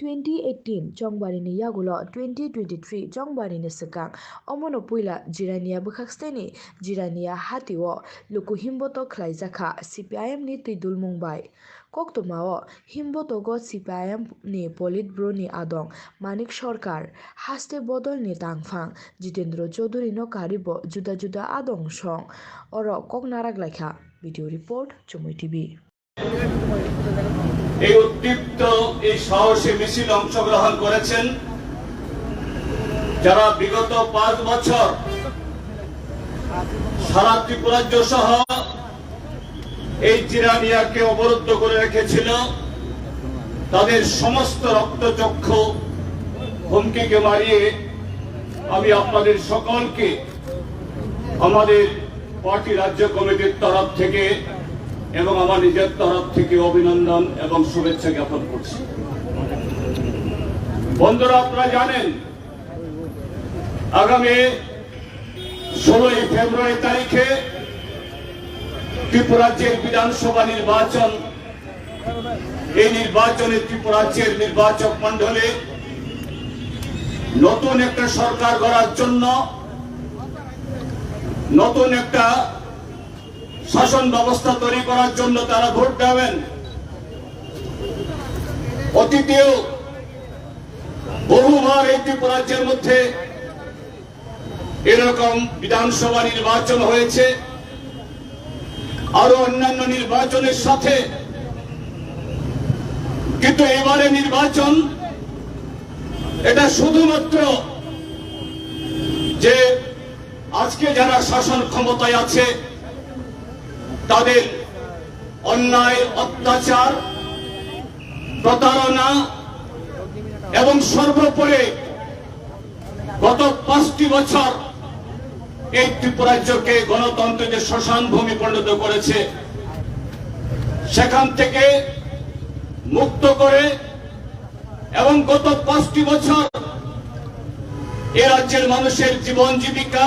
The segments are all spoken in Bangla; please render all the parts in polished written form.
2018 chongbarini Yagolo 2023 chongbarini sekang Amono Puila Jirania bukhakseni Jirania hatiwo luku himboto khlaijaka Cpim ni tidul mungbai koktomao himbotogo Cpim ni politburo ni adong manik sarkar haste bodol ni tangphang Jitendra Choudhury no karibo juda juda adong song oro koknarak laikha video report Chumui TV এই উদ্দীপ্ত এই সাহসী মিছিল অংশগ্রহণ করেছেন যারা বিগত 5 বছর সারা ত্রিপুরাজ্য সহ এই জিরানিয়াকে অবরুদ্ধ করে রেখেছিল তাদের সমস্ত রক্তচক্ষু হুমকিকে মারিয়ে আমি আপনাদের সকলকে আমাদের পার্টি রাজ্য কমিটির তরফ থেকে এবং আমার নিজের তরফ থেকে অভিনন্দন এবং শুভেচ্ছা জ্ঞাপন করছি। বন্ধুরা, আপনারা জানেন আগামী 16 ফেব্রুয়ারি তারিখে ত্রিপুরাজ্যের বিধানসভা নির্বাচন। এই নির্বাচনে ত্রিপুরাজ্যের নির্বাচক মণ্ডলে নতুন একটা সরকার গড়ার জন্য নতুন একটা শাসন ব্যবস্থা তৈরি করার জন্য তারা ভোট দেবেন। অতীতেও বহুবার এই ত্রিপুরাজ্যের মধ্যে এরকম বিধানসভা নির্বাচন হয়েছে, আরো অন্যান্য নির্বাচনের সাথে, কিন্তু এবারে নির্বাচন এটা শুধুমাত্র যে আজকে যারা শাসন ক্ষমতায় আছে তাদের অন্যায়, অত্যাচার, প্রতারণা এবং সর্বোপরি গত 5টি বছর এই ত্রিপুরাজ্যকে গণতন্ত্রের যে শ্মশান ভূমি পরিণত করেছে সেখান থেকে মুক্ত করে এবং গত 5টি বছর এ রাজ্যের মানুষের জীবন জীবিকা,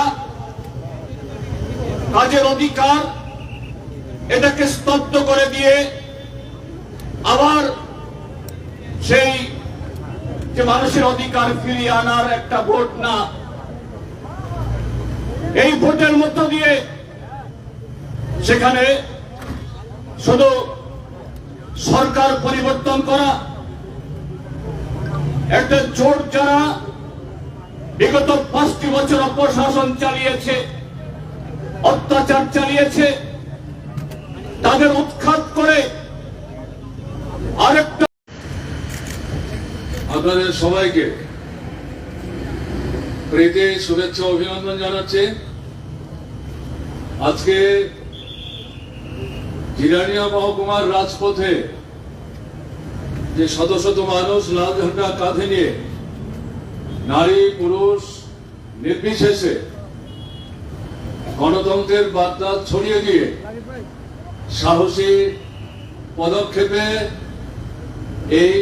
কাজের অধিকার এটাকে স্তব্ধ করে দিয়ে আবার সেই যে মানুষের অধিকার ফিরিয়ে আনার একটা ভোট না, এই ভোটের মধ্য দিয়ে সেখানে শুধু সরকার পরিবর্তন করা, একটা জোট যারা বিগত 5টি বছর অপশাসন চালিয়েছে, অত্যাচার চালিয়েছে, তাদের উৎখাত করে আরেকটা। আপনাদের সবাইকে প্রীতি শুভেচ্ছা অভিনন্দন জানাচ্ছি। আজকে জিরানিয়া মহকুমার রাজপথে যে শত শত মানুষ লাল ঝান্ডা কাঁধে নিয়ে নারী পুরুষ নির্বিশেষে গণতন্ত্রের বার্তা ছড়িয়ে দিয়ে সাহসী পদক্ষেপে এই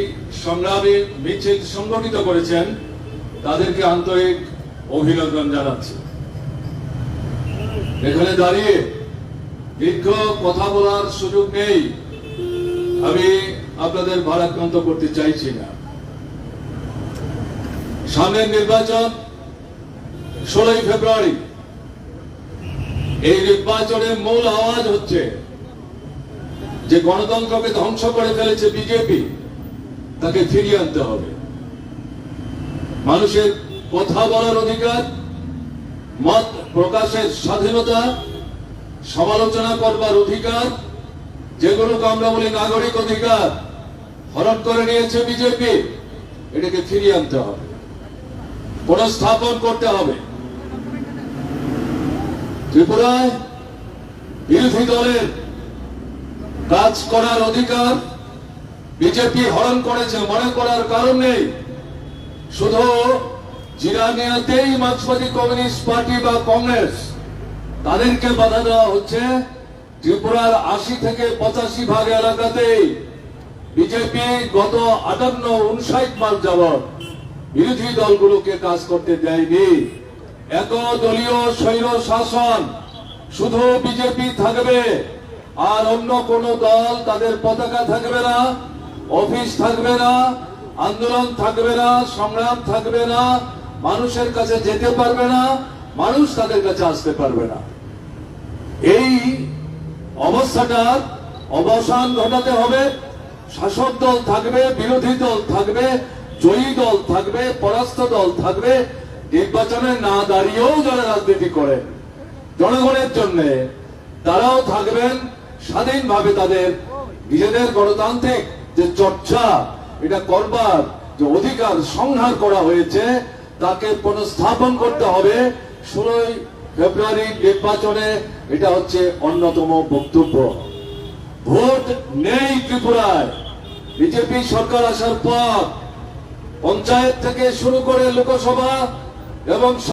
সংগ্রামী মিছিল সংগঠিত করেছেন, তাদেরকে আন্তরিক অভিনন্দন জানাচ্ছি। এখানে দাঁড়িয়ে দীর্ঘ কথা বলার সুযোগ নেই, আমি আপনাদের ভারাক্রান্ত করতে চাইছি না। সামনের নির্বাচন 16 ফেব্রুয়ারি। এই নির্বাচনের মূল আওয়াজ হচ্ছে যে গণতন্ত্রকে ধ্বংস করে ফেলেছে বিজেপি, তাকে ফিরিয়ে আনতে হবে। মানুষের কথা বলার অধিকার, মত প্রকাশের স্বাধীনতা, সমালোচনা করবার অধিকার, যেগুলোকে আমরা বলি নাগরিক অধিকার, হরণ করে নিয়েছে বিজেপি। এটাকে ফিরিয়ে আনতে হবে, পুনঃস্থাপন করতে হবে। ত্রিপুরায় বিরোধী দলের কাজ করার অধিকার বিজেপি হরণ করেছে মনে করার কারণ নেই। শুধু জিরানিয়াতেই মার্ক্সবাদী কমিউনিস্ট পার্টি বা কংগ্রেস তাদেরকে বাধা দেওয়া হচ্ছে। ত্রিপুরার 80 থেকে 85 ভাগ এলাকাতেই বিজেপি গত 58-59 মাস যাবৎ বিরোধী দলগুলোকে কাজ করতে দেয়নি। একদলীয় স্বৈর শাসন, শুধু বিজেপি থাকবে আর অন্য কোন দল তাদের পতাকা থাকবে না, অফিস থাকবে না, আন্দোলন থাকবে না, সংগ্রাম থাকবে না, মানুষের কাছে যেতে পারবে না, মানুষ তাদের কাছে আসতে পারবে না। এই অবস্থাটার অবসান ঘটাতে হবে। শাসক দল থাকবে, বিরোধী দল থাকবে, জয়ী দল থাকবে, পরাস্ত দল থাকবে। নির্বাচনে না দাঁড়িয়েও যারা রাজনীতি করে জনগণের জন্য, তারাও থাকবেন স্বাধীনভাবে। তাদের নিজেদের গণতান্ত্রিক যে চর্চা, এটা করবার যে অধিকার সংহার করা হয়েছে, তাকে পুনঃস্থাপন করতে হবে। 16 ফেব্রুয়ারি নির্বাচনে এটা হচ্ছে অন্যতম বক্তব্য। ভোট নেই ত্রিপুরায়। বিজেপি সরকার আসার পর পঞ্চায়েত থেকে শুরু করে লোকসভা এবং